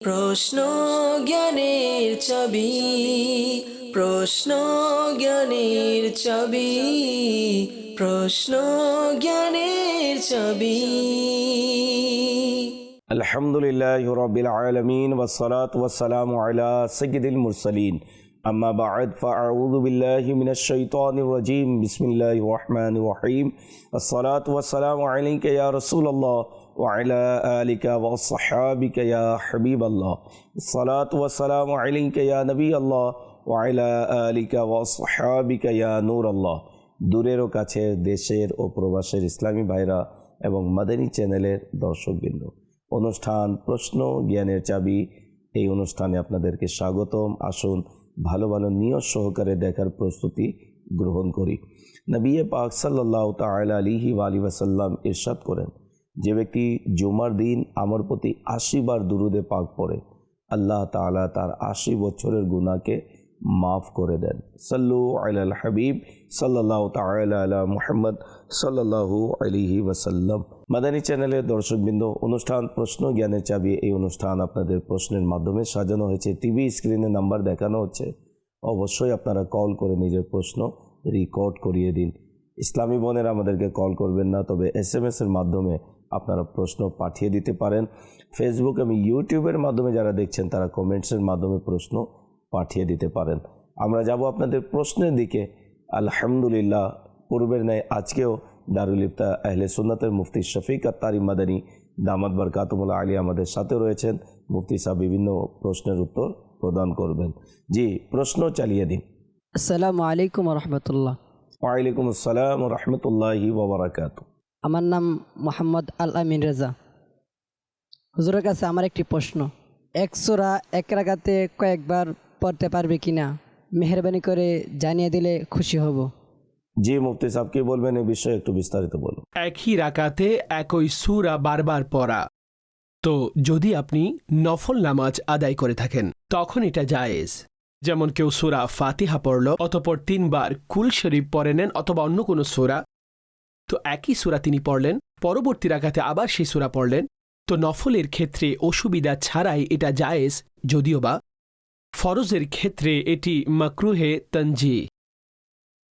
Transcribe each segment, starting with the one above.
প্রশ্ন জ্ঞানের চাবি, প্রশ্ন জ্ঞানের চাবি, প্রশ্ন জ্ঞানের চাবি। আলহামদুলিল্লাহি রাব্বিল আলামিন ওয়াসসালাতু ওয়াসসালামু আলা সাইয়্যিদিল মুরসালিন আম্মা বা'দ ফাআউযু বিল্লাহি মিনাশ শাইতানির রাজীম বিসমিল্লাহির রহমানির রহিম আসসালাতু ওয়াসসালামু আলাইকা ইয়া রাসূলুল্লাহ ওয়া আলা আলিকা ওয়া আসহাবিকা ইয়া হাবিবাল্লাহ আসসালাতু ওয়াসসালামু আলাইকা ইয়া নবিয়াল্লাহ ওয়া আলা আলিকা ওয়া আসহাবিকা ইয়া নূরাল্লাহ। দূরের ও কাছের, দেশের ও প্রবাসের ইসলামী ভাইরা এবং মাদানী চ্যানেলের দর্শকবৃন্দ, অনুষ্ঠান প্রশ্ন জ্ঞানের চাবি, এই অনুষ্ঠানে আপনাদেরকে স্বাগতম। আসুন ভালো ভালো নিয়ত সহকারে দেখার প্রস্তুতি গ্রহণ করি। নবী পাক সাল্লাল্লাহু তাআলা আলাইহি ওয়া আলিহি ওয়াসাল্লাম ইরশাদ করেন, যে ব্যক্তি জুমার দিন আমার প্রতি 80 বার দুরুদে পাক পড়ে, আল্লাহ তাআলা তার 80 বছরের গুনাহকে মাফ করে দেন। সাল্লু আলাল হাবিব সাল্লাল্লাহু তাআলা আলা মুহাম্মদ সাল্লাল্লাহু আলাইহি ওয়াসাল্লাম। মাদানী চ্যানেলের দর্শকবৃন্দ, অনুষ্ঠান প্রশ্ন জ্ঞানের চাবি, এই অনুষ্ঠান আপনাদের প্রশ্নের মাধ্যমে সাজানো হয়েছে। টিভি স্ক্রিনে নাম্বার দেখানো হচ্ছে, অবশ্যই আপনারা কল করে নিজের প্রশ্ন রেকর্ড করিয়ে দিন। ইসলামী বোনের আমাদেরকে কল করবেন না, তবে SMS এর মাধ্যমে আপনারা প্রশ্ন পাঠিয়ে দিতে পারেন। ফেসবুক এবং ইউটিউবের মাধ্যমে যারা দেখছেন তারা কমেন্টসের মাধ্যমে প্রশ্ন পাঠিয়ে দিতে পারেন। আমরা যাব আপনাদের প্রশ্নের দিকে। আলহামদুলিল্লাহ, পূর্বের ন্যায় আজকেও দারুল ইফতা আহলে সুন্নাতের মুফতি শফিক আত্তারি মাদানী দামাত বারকাতুহুল আলিয়া আমাদের সাথে রয়েছেন। মুফতি সাহেব বিভিন্ন প্রশ্নের উত্তর প্রদান করবেন। জি, প্রশ্ন চালিয়ে দিন। আসসালামু আলাইকুম রহমতুল্লাহ। ওয়ালাইকুম আসসালাম রহমতুল্লাহি ওয়া বারাকাতুহু। আমার নাম মোহাম্মদ আল আমিন রেজা। হুজুরের কাছে আমার একটি প্রশ্ন, এক সূরা এক রাকাতে কয়েকবার পড়তে পারবে কিনা মেহরবানি করে জানিয়ে দিলে খুশি হব। জি মুফতি সাহেব, কি বলবেন এই বিষয়ে একটু বিস্তারিত বলুন। একই রাকাতে একই সূরা বারবার পড়া, তো যদি আপনি নফল নামাজ আদায় করে থাকেন তখন এটা জায়েজ। যেমন কেউ সূরা ফাতিহা পড়ল, অতঃপর 3 বার কুল শরীফ পড়ে নেন অথবা অন্য কোনো সূরা, তো একই সূরা তিনি পড়লেন, পরবর্তী রাকাতে আবার সেই সূরা পড়লেন, তো নফলের ক্ষেত্রে অসুবিধা ছাড়াই এটা জায়েজ। যদিও বা ফরজের ক্ষেত্রে এটি মাকরুহে তানজি,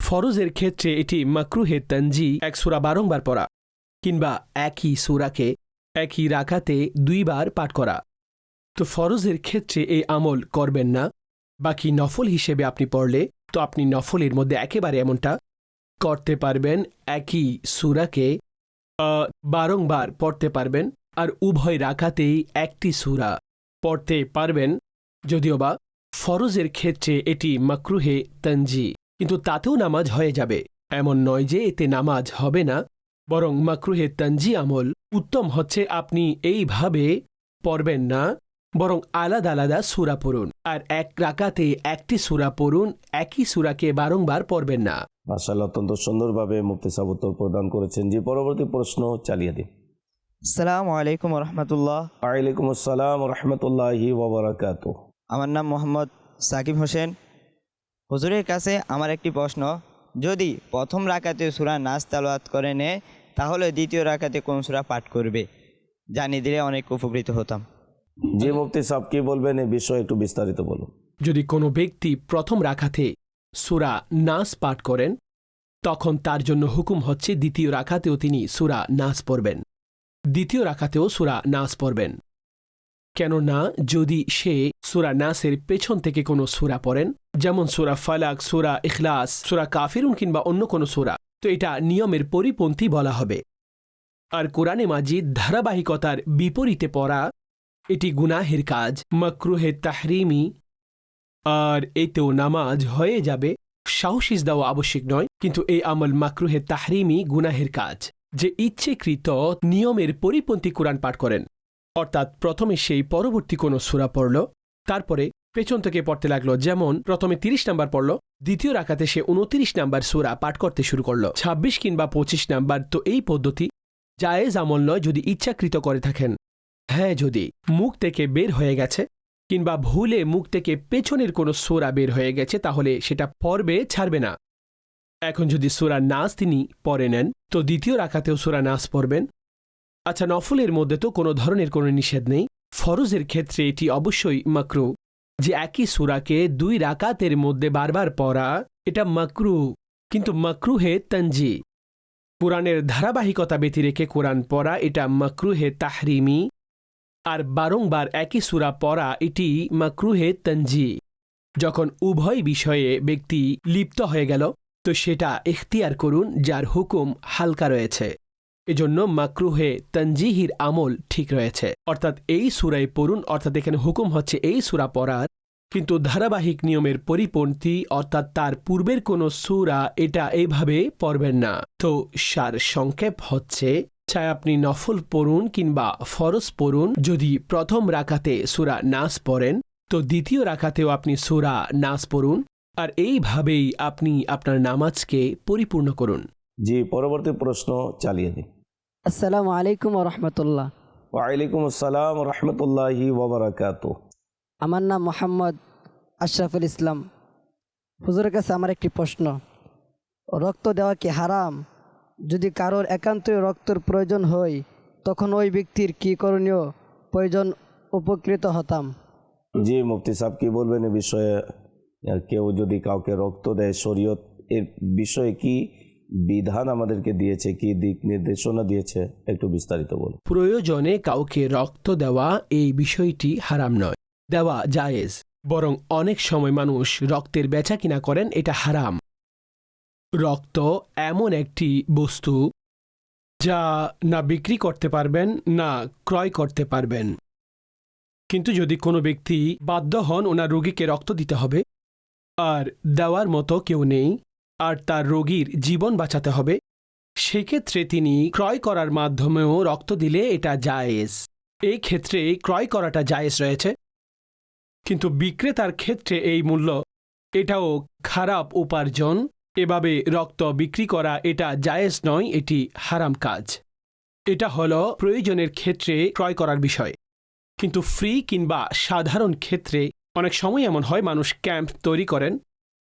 ফরজের ক্ষেত্রে এটি মাকরুহে তানজি এক সূরা বারংবার পড়া, কিংবা একই সূরাকে একই রাকাতে 2 বার পাঠ করা। তো ফরজের ক্ষেত্রে এই আমল করবেন না। বাকি নফল হিসেবে আপনি পড়লে তো আপনি নফলের মধ্যে একেবারে এমনটা করতে পারবেন, একই সূরাকে বারংবার পড়তে পারবেন, আর উভয় রাকাতেই একটি সূরা পড়তে পারবেন। যদিও বা ফরজের ক্ষেত্রে এটি মাকরুহে তানজি, কিন্তু তাতেও নামাজ হয়ে যাবে, এমন নয় যে এতে নামাজ হবে না, বরং মাকরুহে তানজি আমল উত্তম হচ্ছে আপনি এইভাবে পড়বেন না, বরং আলাদা আলাদা সূরা পড়ুন, আর এক রাকাতে একটি সূরা পড়ুন, একই সূরাকে বারংবার পড়বেন না। মাশাআল্লাহ, অত্যন্ত সুন্দরভাবে মুফতি সাহেব উত্তর প্রদান করেছেন। জি, পরবর্তী প্রশ্ন চালিয়ে দিন। আসসালামু আলাইকুম রহমতুল্লাহ। ওয়ালাইকুম আসসালাম রহমতুল্লাহি ওয়া বারাকাতুহু। আমার নাম মোহাম্মদ সাকিব হোসেন। হুজুরের কাছে আমার একটি প্রশ্ন, যদি প্রথম রাকাতে সূরা নাস তেলাওয়াত করে নেয় তাহলে দ্বিতীয় রাকাতে কোন সূরা পাঠ করবে? জানিয়ে দিলে অনেক উপকৃত হতাম। জি মুফতি সাহেব, কি বলবেন এই বিষয়ে একটু বিস্তারিত বলুন। যদি কোনো ব্যক্তি প্রথম রাকাতে সূরা নাস পাঠ করেন, তখন তার জন্য হুকুম হচ্ছে দ্বিতীয় রাকাতেও তিনি সূরা নাস পড়বেন, দ্বিতীয় রাকাতেও সূরা নাস পড়বেন। কেননা যদি সে সূরা নাসের পেছন থেকে কোনো সূরা পড়েন, যেমন সূরা ফালাক, সূরা ইখলাস, সূরা কাফিরুন কিংবা অন্য কোনো সূরা, তো এটা নিয়মের পরিপন্থী বলা হবে। আর কোরআনে মাজিদ ধারাবাহিকতার বিপরীতে পড়া এটি গুনাহের কাজ, মাকরুহে তাহরিমি, আর এতেও নামাজ হয়ে যাবে। সাহসিস দেওয়া আবশ্যক নয়, কিন্তু এই আমল মাকরুহে তাহরিমি গুনাহের কাজ, যে ইচ্ছেকৃত নিয়মের পরিপন্থী কোরআন পাঠ করেন, অর্থাৎ প্রথমে সেই পরবর্তী কোনো সূরা পড়ল, তারপরে পেছন থেকে পড়তে লাগলো, যেমন প্রথমে 30 নাম্বার পড়ল, দ্বিতীয় রাকাতে সে 29 নাম্বার সূরা পাঠ করতে শুরু করলো, 26 কিংবা 25 নাম্বার। তো এই পদ্ধতি জায়েজ আমল নয় যদি ইচ্ছাকৃত করে থাকেন। হ্যাঁ, যদি মুখ থেকে বের হয়ে গেছে কিংবা ভুলে মুখ থেকে পেছনের কোনো সূরা বের হয়ে গেছে, তাহলে সেটা পড়বে, ছাড়বে না। এখন যদি সূরা নাস তিনি পড়ে নেন, তো দ্বিতীয় রাকাতেও সূরা নাস পড়বেন। আচ্ছা, নফলের মধ্যে তো কোনো ধরনের কোনো নিষেধ নেই, ফরজের ক্ষেত্রে এটি অবশ্যই মাকরু। যে একই সূরাকে 2 রাকাতের মধ্যে বারবার পড়া এটা মাকরু, কিন্তু মাকরুহে তানজি। কোরআনের ধারাবাহিকতা ব্যতি রেখে কোরআন পড়া এটা মাকরুহে তাহরিমি, আর বারংবার একই সূরা পড়া এটি মাকরুহে তানজি। যখন উভয় বিষয়ে ব্যক্তি লিপ্ত হয়ে গেল তো সেটা ইখতিয়ার করুন যার হুকুম হালকা রয়েছে। এজন্য মাকরুহে তানজিহির আমল ঠিক রয়েছে, অর্থাৎ এই সূরায় পড়ুন, অর্থাৎ এখানে হুকুম হচ্ছে এই সূরা পড়ার, কিন্তু ধারাবাহিক নিয়মের পরিপন্থী অর্থাৎ তার পূর্বের কোনো সূরা এটা এইভাবে পড়বেন না। তো সার সংক্ষেপ হচ্ছে, চাই আপনি নফল পড়ুন কিংবা ফরজ পড়ুন, যদি প্রথম রাকাতে সূরা নাস পড়েন তো দ্বিতীয় রাকাতেও আপনি সূরা নাস পড়ুন, আর এইভাবেই আপনি আপনার নামাজকে পরিপূর্ণ করুন। জি, পরবর্তী প্রশ্ন চালিয়ে দিন। আসসালামু আলাইকুম রহমতুল্লাহ। ওয়ালাইকুম আসসালাম রহমতুল্লাহি ওয়াবারাকাতুহ। আমার নাম মোহাম্মদ আশরাফুল ইসলাম। হুজুরের কাছে আমার একটি প্রশ্ন, রক্ত দেওয়া কি হারাম? যদি কারোর একান্তই রক্তের প্রয়োজন হয় তখন ওই ব্যক্তির কি করণীয়? প্রয়োজন উপকৃত হতাম। জি, মুফতি সাহেব কি বলবেন এ বিষয়ে? কেউ যদি কাউকে রক্ত দেয়, শরীয়ত এর বিষয়ে কি বিধান আমাদেরকে দিয়েছে, কি দিক নির্দেশনা দিয়েছে, একটু বিস্তারিত বলুন। প্রয়োজনে কাউকে রক্ত দেওয়া এই বিষয়টি হারাম নয়, দেওয়া জায়েজ। বরং অনেক সময় মানুষ রক্তের বেচা কিনা করেন, এটা হারাম। রক্ত এমন একটি বস্তু যা না বিক্রি করতে পারবেন না ক্রয় করতে পারবেন, কিন্তু যদি কোনো ব্যক্তি বাধ্য হন ওনার রোগীকে রক্ত দিতে হবে আর দেওয়ার মতো কেউ নেই আর তার রোগীর জীবন বাঁচাতে হবে, সেক্ষেত্রে তিনি ক্রয় করার মাধ্যমেও রক্ত দিলে এটা জায়েজ। এই ক্ষেত্রে ক্রয় করাটা জায়েজ রয়েছে, কিন্তু বিক্রেতার ক্ষেত্রে এই মূল্য এটাও খারাপ উপার্জন। এভাবে রক্ত বিক্রি করা এটা জায়েজ নয়, এটি হারাম কাজ। এটা হলো প্রয়োজনের ক্ষেত্রে ক্রয় করার বিষয়, কিন্তু ফ্রি কিংবা সাধারণ ক্ষেত্রে অনেক সময় এমন হয় মানুষ ক্যাম্প তৈরি করেন,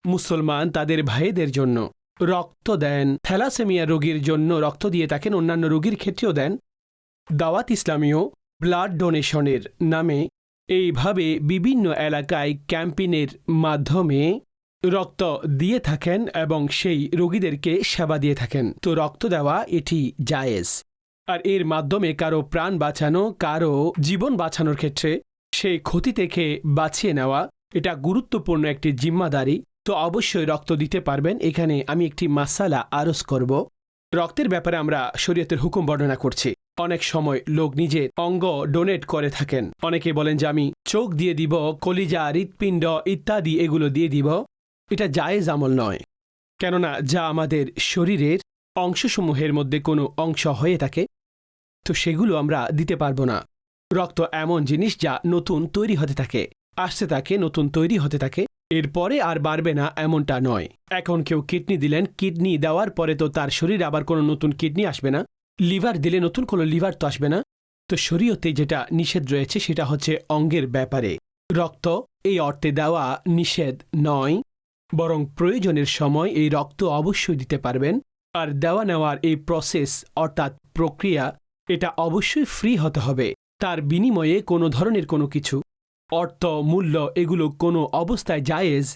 মুসলমান তাদের ভাইদের জন্য রক্ত দেন, থ্যালাসেমিয়া রোগীর জন্য রক্ত দিয়ে থাকেন, অন্যান্য রোগীর ক্ষেত্রেও দেন। দাওয়াত ইসলামীয় ব্লাড ডোনেশনের নামে এইভাবে বিভিন্ন এলাকায় ক্যাম্পেইনের মাধ্যমে রক্ত দিয়ে থাকেন এবং সেই রোগীদেরকে সেবা দিয়ে থাকেন। তো রক্ত দেওয়া এটি জায়েজ, আর এর মাধ্যমে কারো প্রাণ বাঁচানো, কারো জীবন বাঁচানোর ক্ষেত্রে সেই ক্ষতি থেকে বাঁচিয়ে নেওয়া এটা গুরুত্বপূর্ণ একটি জিম্মাদারি। তো অবশ্যই রক্ত দিতে পারবেন। এখানে আমি একটি মাসালা আরজ করব। রক্তের ব্যাপারে আমরা শরীয়তের হুকুম বর্ণনা করছি। অনেক সময় লোক নিজের অঙ্গ ডোনেট করে থাকেন। অনেকে বলেন যে আমি চোখ দিয়ে দিব, কলিজা, হৃৎপিণ্ড ইত্যাদি এগুলো দিয়ে দিব। এটা জায়েজ আমল নয়, কেননা যা আমাদের শরীরের অংশসমূহের মধ্যে কোনো অংশ হয়ে থাকে তো সেগুলো আমরা দিতে পারবো না। রক্ত এমন জিনিস যা নতুন তৈরি হতে থাকে, আসতে থাকে, নতুন তৈরি হতে থাকে, এরপরে আর বাড়বে না এমনটা নয়। এখন কেউ কিডনি দিলেন, কিডনি দেওয়ার পরে তো তার শরীরে আবার কোনো নতুন কিডনি আসবে না। লিভার দিলে নতুন কোনো লিভার তো আসবে না। তো শরীয়তে যেটা নিষেধ রয়েছে সেটা হচ্ছে অঙ্গের ব্যাপারে রক্ত এই অর্থে দেওয়া নিষেধ নয়, বরং প্রয়োজনের সময় এই রক্ত অবশ্যই দিতে পারবেন। আর দেওয়া নেওয়ার এই প্রসেস অর্থাৎ প্রক্রিয়া এটা অবশ্যই ফ্রি হতে হবে। তার বিনিময়ে কোনো ধরনের কোনো কিছু অর্থ, মূল্য এগুলো কোনো অবস্থায় জায়েজ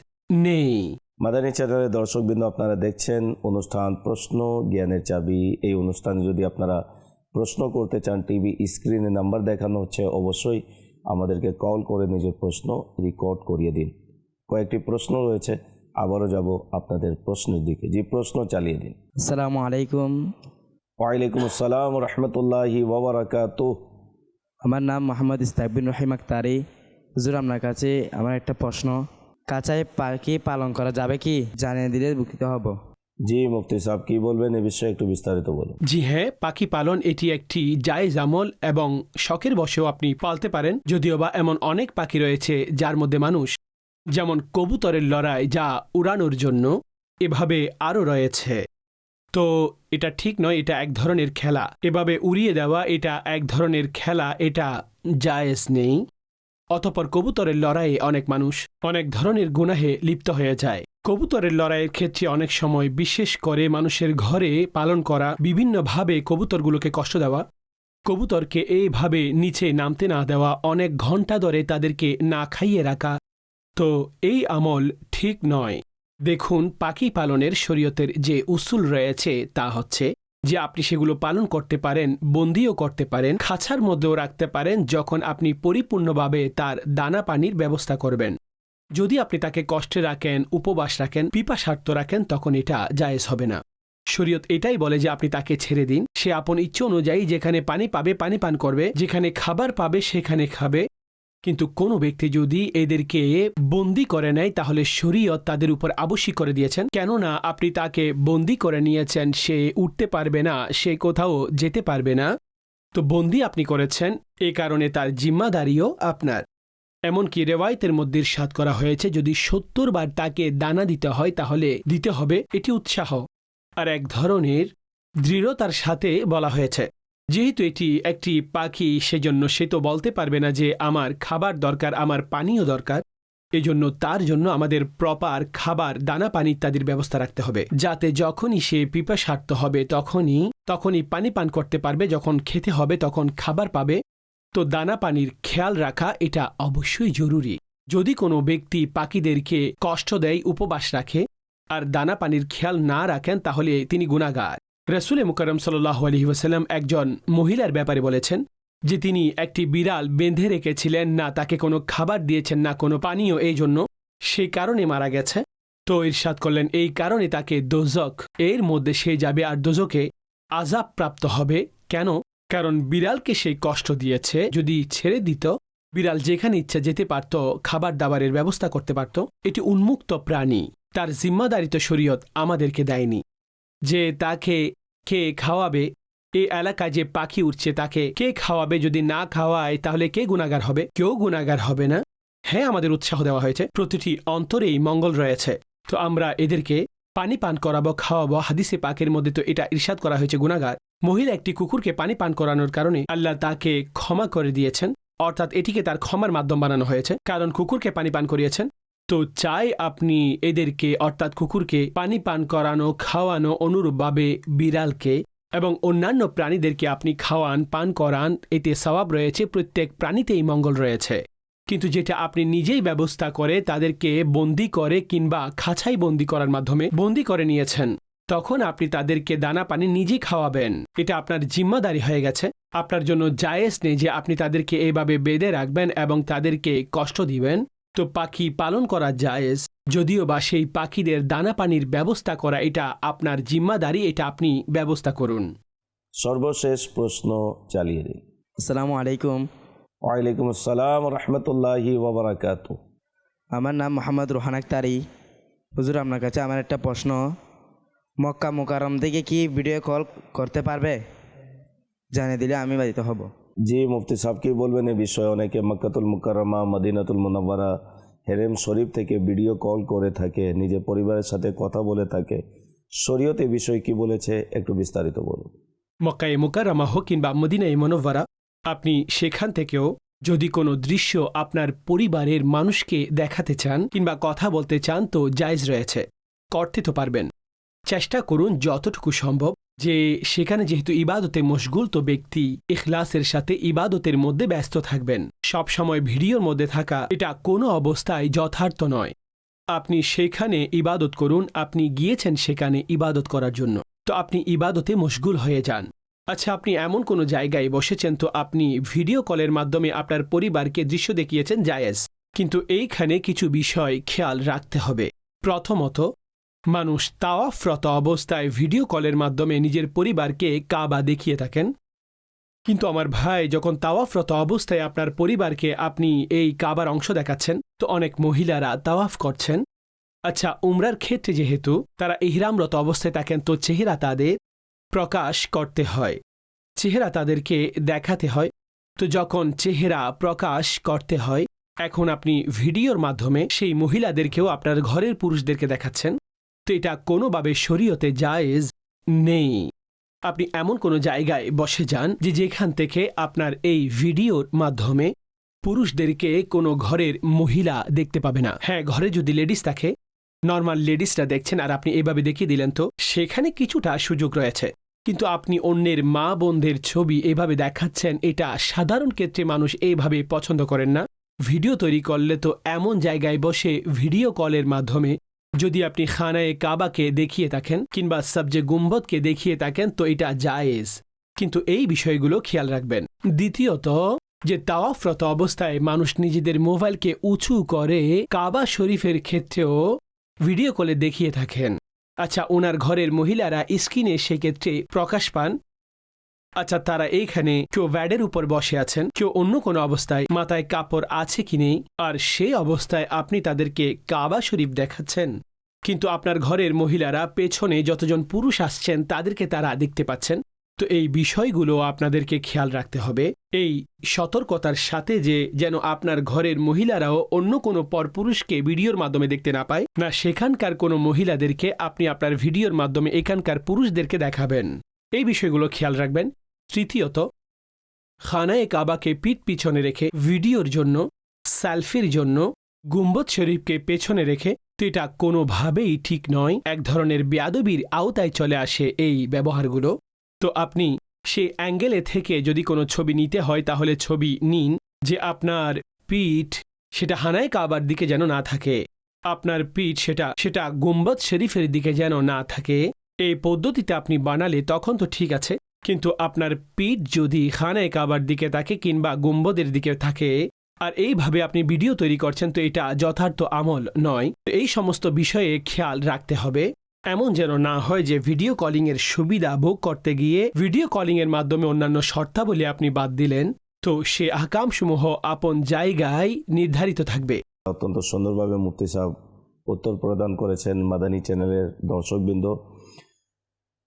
নেই। মাদানী চ্যানেলের দর্শকবৃন্দ, আপনারা দেখছেন অনুষ্ঠান প্রশ্ন জ্ঞানের চাবি। এই অনুষ্ঠানে যদি আপনারা প্রশ্ন করতে চান, টিভি স্ক্রিনে নাম্বার দেখানো হচ্ছে, অবশ্যই আমাদেরকে কল করে নিজের প্রশ্ন রেকর্ড করিয়ে দিন। কয়েকটি প্রশ্ন রয়েছে, আবারও যাব আপনাদের প্রশ্নের দিকে। জি, প্রশ্ন চালিয়ে দিন। আসসালামু আলাইকুম। ওয়ালাইকুম আসসালাম রহমতুল্লাহি ওয়াবারাকাতুহ। আমার নাম মোহাম্মদ ইস্তাকবিন রহিম আক্তারি। হুজুর, আপনার কাছে আমার একটা প্রশ্ন, কাঁচায় পাখি পালন করা যাবে কি? জানিয়ে দিলে উপকৃত হব। জি, মুফতি সাহেব কি বলবেন এ বিষয়ে একটু বিস্তারিত বলুন। জি হ্যাঁ, পাখি পালন এটি একটি জায়েজ আমল এবং শখের বশেও আপনি পালতে পারেন। যদিও বা এমন অনেক পাখি রয়েছে যার মধ্যে মানুষ, যেমন কবুতরের লড়াই যা উড়ানোর জন্য, এভাবে আরও রয়েছে। তো এটা ঠিক নয়, এটা এক ধরনের খেলা। এভাবে উড়িয়ে দেওয়া এটা এক ধরনের খেলা, এটা জায়েজ নেই। অতঃপর কবুতরের লড়াইয়ে অনেক মানুষ অনেক ধরনের গুনাহে লিপ্ত হয়ে যায়। কবুতরের লড়াইয়ের ক্ষেত্রে অনেক সময় বিশেষ করে মানুষের ঘরে পালন করা, বিভিন্নভাবে কবুতরগুলোকে কষ্ট দেওয়া, কবুতরকে এইভাবে নিচে নামতে না দেওয়া, অনেক ঘন্টা ধরে তাদেরকে না খাইয়ে রাখা, তো এই আমল ঠিক নয়। দেখুন, পাখি পালনের শরীয়তের যে উসুল রয়েছে তা হচ্ছে যে আপনি সেগুলো পালন করতে পারেন, বন্দিও করতে পারেন, খাঁচার মধ্যেও রাখতে পারেন যখন আপনি পরিপূর্ণভাবে তার দানা পানির ব্যবস্থা করবেন। যদি আপনি তাকে কষ্টে রাখেন, উপবাস রাখেন, পিপাসার্ত রাখেন, তখন এটা জায়েজ হবে না। শরীয়ত এটাই বলে যে আপনি তাকে ছেড়ে দিন, সে আপন ইচ্ছে অনুযায়ী যেখানে পানি পাবে পানি পান করবে, যেখানে খাবার পাবে সেখানে খাবে। কিন্তু কোনো ব্যক্তি যদি এদেরকে বন্দি করে নেয় তাহলে শরীয়ত তাদের উপর আবশ্যিক করে দিয়েছেন, কেননা আপনি তাকে বন্দি করে নিয়েছেন, সে উঠতে পারবে না, সে কোথাও যেতে পারবে না, তো বন্দি আপনি করেছেন, এ কারণে তার জিম্মাদারিও আপনার। এমনকি রেওয়ায়তের মধ্যে ইরশাদ করা হয়েছে যদি 70 বার তাকে দানা দিতে হয় তাহলে দিতে হবে, এটি উৎসাহ আর এক ধরনের দৃঢ়তার সাথে বলা হয়েছে। যেহেতু এটি একটি পাখি, সেজন্য সে তো বলতে পারবে না যে আমার খাবার দরকার, আমার পানীয় দরকার, এজন্য তার জন্য আমাদের প্রপার খাবার, দানা পানি ইত্যাদির ব্যবস্থা রাখতে হবে, যাতে যখনই সে পিপাসার্ত হবে তখনই পানি পান করতে পারবে, যখন খেতে হবে তখন খাবার পাবে। তো দানা পানির খেয়াল রাখা এটা অবশ্যই জরুরি। যদি কোনো ব্যক্তি পাখিদেরকে কষ্ট দেয়, উপবাস রাখে আর দানা পানির খেয়াল না রাখেন তাহলে তিনি গুনাহগার। রাসূলে মুকাররম সাল্লাল্লাহু আলাইহি ওয়াসাল্লাম একজন মহিলার ব্যাপারে বলেছেন যে তিনি একটি বিড়াল বেঁধে রেখেছিলেন, না তাকে কোনো খাবার দিয়েছেন না কোনো পানীয়, এই জন্য সেই কারণে মারা গেছে। তো ইরশাদ করলেন এই কারণে তাকে দোজখ এর মধ্যে সে যাবে আর দোজখে আযাব প্রাপ্ত হবে। কেন? কারণ বিড়ালকে সেই কষ্ট দিয়েছে। যদি ছেড়ে দিত, বিড়াল যেখানে ইচ্ছা যেতে পারত, খাবার দাবারের ব্যবস্থা করতে পারত। এটি উন্মুক্ত প্রাণী, তার জিম্মাদারিত্ব শরীয়ত আমাদেরকে দেয়নি যে তাকে কে খাওয়াবে। এই এলাকায় যে পাখি উঠছে তাকে কে খাওয়াবে? যদি না খাওয়ায় তাহলে কে গুনাহগার হবে? কেউ গুনাহগার হবে না। হ্যাঁ, আমাদের উৎসাহ দেওয়া হয়েছে, প্রতিটি অন্তরেই মঙ্গল রয়েছে, তো আমরা এদেরকে পানি পান করাবো, খাওয়াবো। হাদিসে পাকের মধ্যে তো এটা ইরশাদ করা হয়েছে গুনাহগার। মহিলা একটি কুকুরকে পানি পান করানোর কারণে আল্লাহ তাকে ক্ষমা করে দিয়েছেন, অর্থাৎ এটিকে তার ক্ষমার মাধ্যম বানানো হয়েছে, কারণ কুকুরকে পানি পান করিয়েছেন। তো চাই আপনি এদেরকে অর্থাৎ কুকুরকে পানি পান করানো, খাওয়ানো, অনুরূপভাবে বিড়ালকে এবং অন্যান্য প্রাণীদেরকে আপনি খাওয়ান, পান করান, এতে সওয়াব রয়েছে, প্রত্যেক প্রাণীতেই মঙ্গল রয়েছে। কিন্তু যেটা আপনি নিজেই ব্যবস্থা করে তাদেরকে বন্দি করে কিংবা খাঁচাই বন্দি করার মাধ্যমে বন্দি করে নিয়েছেন, তখন আপনি তাদেরকে দানা পানি নিজেই খাওয়াবেন, এটা আপনার জিম্মাদারি হয়ে গেছে। আপনার জন্য জায়েজ নেই যে আপনি তাদেরকে এইভাবে বেঁধে রাখবেন এবং তাদেরকে কষ্ট দিবেন। তো পাখি পালন করা জায়েজ, যদিও বা সেই পাখিদের দানা পানির ব্যবস্থা করা এটা আপনার জিম্মাদারি, এটা আপনি ব্যবস্থা করুন। সর্বশেষ প্রশ্ন চালিয়ে দিন। আসসালামু আলাইকুম। ওয়ালাইকুম আসসালাম রহমতুল্লাহি ওয়া বারাকাতুহু। আমার নাম মোহাম্মদ রোহান আক্তারি। হুজুর, আপনার কাছে আমার একটা প্রশ্ন, মক্কা মুকাররম থেকে কি ভিডিও কল করতে পারবে? জানিয়ে দিলে আমি বাধিত হব। জি, মুফতি সাহেব কি বলবেন এ বিষয়ে? অনেকে মক্কাতুল মুকাররমা, মদিনাতুল মুনাওয়ারা, হেরেম শরীফ থেকে ভিডিও কল করে থাকে, নিজের পরিবারের সাথে কথা বলে থাকে। শরীয়ত এ বিষয়ে কি বলেছে একটু বিস্তারিত বলুন। মক্কায়ে মুকাররমা হোক কিংবা মদিনায়ে মুনাওয়ারা, আপনি সেখান থেকেও যদি কোনো দৃশ্য আপনার পরিবারের মানুষকে দেখাতে চান কিংবা কথা বলতে চান তো জায়েজ রয়েছে, করতে তো পারবেন। চেষ্টা করুন যতটুকু সম্ভব যে সেখানে যেহেতু ইবাদতে মশগুল, তো ব্যক্তি ইখলাসের সাথে ইবাদতের মধ্যে ব্যস্ত থাকবেন। সব সময় ভিডিওর মধ্যে থাকা এটা কোনো অবস্থায় যথার্থ নয়। আপনি সেখানে ইবাদত করুন, আপনি গিয়েছেন সেখানে ইবাদত করার জন্য, তো আপনি ইবাদতে মশগুল হয়ে যান। আচ্ছা, আপনি এমন কোনো জায়গায় বসেছেন তো আপনি ভিডিও কলের মাধ্যমে আপনার পরিবারকে দৃশ্য দেখিয়েছেন, জায়েজ। কিন্তু এইখানে কিছু বিষয় খেয়াল রাখতে হবে। প্রথমত, মানুষ তাওয়াফরত অবস্থায় ভিডিও কলের মাধ্যমে নিজের পরিবারকে কাবা দেখিয়ে থাকেন, কিন্তু আমার ভাই, যখন তাওয়াফরত অবস্থায় আপনার পরিবারকে আপনি এই কাবার অংশ দেখাচ্ছেন, তো অনেক মহিলারা তাওয়াফ করছেন। আচ্ছা, উমরার ক্ষেত্রে যেহেতু তারা ইহরামরত অবস্থায় থাকেন, তো চেহারা তাদের প্রকাশ করতে হয়, চেহারা তাদেরকে দেখাতে হয়। তো যখন চেহারা প্রকাশ করতে হয়, এখন আপনি ভিডিওর মাধ্যমে সেই মহিলাদেরকেও আপনার ঘরের পুরুষদেরকে দেখাচ্ছেন, তো এটা কোনোভাবে শরীয়তে জায়েজ নেই। আপনি এমন কোনো জায়গায় বসে যান যেখান থেকে আপনার এই ভিডিওর মাধ্যমে পুরুষদেরকে কোনো ঘরের মহিলা দেখতে পাবে না। হ্যাঁ, ঘরে যদি লেডিস থাকে, নর্মাল লেডিসরা দেখছেন আর আপনি এভাবে দেখিয়ে দিলেন, তো সেখানে কিছুটা সুযোগ রয়েছে। কিন্তু আপনি অন্যের মা বোনদের ছবি এভাবে দেখাচ্ছেন, এটা সাধারণ ক্ষেত্রে মানুষ এইভাবে পছন্দ করেন না। ভিডিও তৈরি করলে তো এমন জায়গায় বসে ভিডিও কলের মাধ্যমে যদি আপনি খানায়ে কাবাকে দেখিয়ে থাকেন কিংবা সবজে গুম্বদকে দেখিয়ে থাকেন তো এটা জায়েজ, কিন্তু এই বিষয়গুলো খেয়াল রাখবেন। দ্বিতীয়ত, যে তাওয়াফরত অবস্থায় মানুষ নিজেদের মোবাইলকে উঁচু করে কাবা শরীফের ক্ষেত্রেও ভিডিও কলে দেখিয়ে থাকেন। আচ্ছা, ওনার ঘরের মহিলারা স্ক্রিনে সেক্ষেত্রে প্রকাশ পান। আচ্ছা, তারা এইখানে কেউ ব্যাডের উপর বসে আছেন, কেউ অন্য কোনো অবস্থায়, মাথায় কাপড় আছে কি নেই, আর সেই অবস্থায় আপনি তাদেরকে কাবা শরীফ দেখাচ্ছেন, কিন্তু আপনার ঘরের মহিলারা পেছনে যতজন পুরুষ আসছেন তাদেরকে তারা দেখতে পাচ্ছেন। তো এই বিষয়গুলো আপনাদেরকে খেয়াল রাখতে হবে, এই সতর্কতার সাথে যে যেন আপনার ঘরের মহিলারাও অন্য কোনো পরপুরুষকে ভিডিওর মাধ্যমে দেখতে না পায়, না সেখানকার কোনো মহিলাদেরকে আপনি আপনার ভিডিওর মাধ্যমে এখানকার পুরুষদেরকে দেখাবেন। এই বিষয়গুলো খেয়াল রাখবেন। তৃতীয়ত, খানায়ে কাবাকে পিঠ পিছনে রেখে ভিডিওর জন্য, সেলফির জন্য গুম্বদ শরীফকে পেছনে রেখে, তো এটা কোনোভাবেই ঠিক নয়। এক ধরনের বেয়াদবির আওতায় চলে আসে এই ব্যবহারগুলো। তো আপনি সেই অ্যাঙ্গেলে থেকে যদি কোনো ছবি নিতে হয় তাহলে ছবি নিন যে আপনার পিঠ সেটা খানায়ে কাবার দিকে যেন না থাকে, আপনার পিঠ সেটা গুম্বদ শরীফের দিকে যেন না থাকে। এই পদ্ধতিতে আপনি বানালে তখন তো ঠিক আছে, কিন্তু আপনার পিঠ যদি খানায়ে কাবার দিকে থাকে কিংবা গুম্বদের দিকে থাকে আর এইভাবে আপনি ভিডিও তৈরি করছেন, তো এটা যথার্থ আমল নয়। এই সমস্ত বিষয়ে খেয়াল রাখতে হবে, এমন যেন না হয় যে ভিডিও কলিংয়ের সুবিধা ভোগ করতে গিয়ে ভিডিও কলিংয়ের মাধ্যমে অন্যান্য শর্তাবলী আপনি বাদ দিলেন, তো সে আহকামসমূহ আপন জায়গায় নির্ধারিত থাকবে। অত্যন্ত সুন্দরভাবে মুফতি সাহেব উত্তর প্রদান করেছেন। মাদানী চ্যানেলের দর্শকবৃন্দ,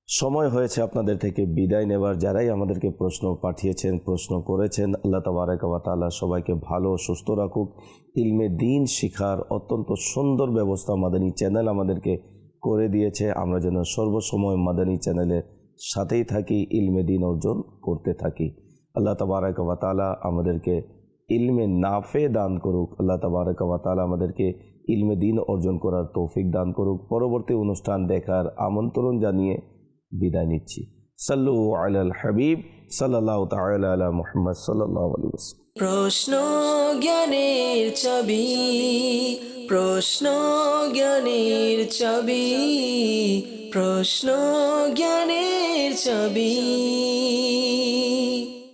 সময় হয়েছে আপনাদের থেকে বিদায় নেবার। যারাই আমাদেরকে প্রশ্ন পাঠিয়েছেন, প্রশ্ন করেছেন, আল্লাহ তাবারাকা ওয়া তাআলা সবাইকে ভালো সুস্থ রাখুক। ইলমে দিন শিখার অত্যন্ত সুন্দর ব্যবস্থা মাদানী চ্যানেল আমাদেরকে করে দিয়েছে। আমরা যেন সর্বসময় মাদানী চ্যানেলের সাথেই থাকি, ইলমে দিন অর্জন করতে থাকি। আল্লাহ তাবারাকা ওয়া তাআলা আমাদেরকে ইলমে নাফে দান করুক। আল্লাহ তাবারাকা ওয়া তাআলা আমাদেরকে ইলমে দিন অর্জন করার তৌফিক দান করুক। পরবর্তী অনুষ্ঠান দেখার আমন্ত্রণ জানিয়ে বিদায় নিচ্ছি। সাল্লু আলাল হাবিব সাল্লাল্লাহু তাআলা আলা মুহাম্মদ সাল্লাল্লাহু আলাইহি ওয়াসাল্লাম। প্রশ্ন জ্ঞানের চাবি, প্রশ্ন জ্ঞানের চাবি, প্রশ্ন জ্ঞানের চাবি।